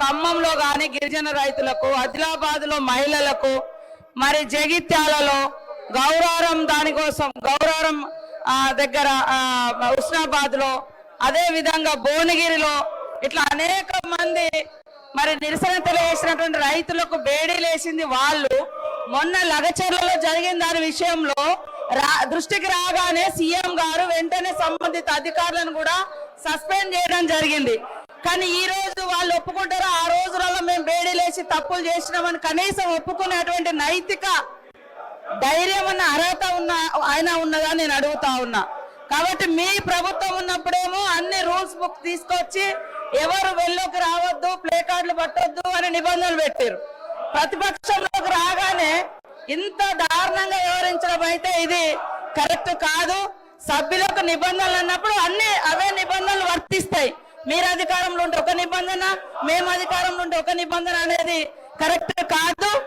ఖమ్మంలో గాని గిరిజన రైతులకు, ఆదిలాబాద్ లో మహిళలకు, మరి జగిత్యాలలో గౌరారం దానికోసం గౌరారం దగ్గర హుస్నాబాద్ లో, అదే విధంగా భువనగిరిలో ఇట్లా అనేక మంది మరి నిరసన తెలియజేసినటువంటి రైతులకు బేడీలేసింది వాళ్ళు. మొన్న లగచర్లలో జరిగిన దాని విషయంలో దృష్టికి రాగానే సీఎం గారు వెంటనే సంబంధిత అధికారులను కూడా సస్పెండ్ చేయడం జరిగింది. కానీ ఈ రోజు వాళ్ళు ఒప్పుకుంటారో ఆ రోజులలో మేము బేడీలేసి తప్పులు చేసినామని కనీసం ఒప్పుకునేటువంటి నైతిక ధైర్యం ఉన్న అర్హత ఉన్న ఆయన ఉన్నదా నేను అడుగుతా ఉన్నా. కాబట్టి మీ ప్రభుత్వం ఉన్నప్పుడేమో అన్ని రూల్స్ బుక్ తీసుకొచ్చి ఎవరు వెళ్ళలోకి రావద్దు, ప్లే కార్డులు పట్టొద్దు అని నిబంధనలు పెట్టారు. ప్రతిపక్షంలోకి రాగానే ఇంత దారుణంగా వివరించడం అయితే ఇది కరెక్ట్ కాదు. సభ్యులకు నిబంధనలు అన్నప్పుడు అన్ని అవే నిబంధనలు వర్తిస్తాయి. మీరు అధికారంలో ఉంటే ఒక నిబంధన, మేము అధికారంలో ఉంటే ఒక నిబంధన అనేది కరెక్ట్ కాదు.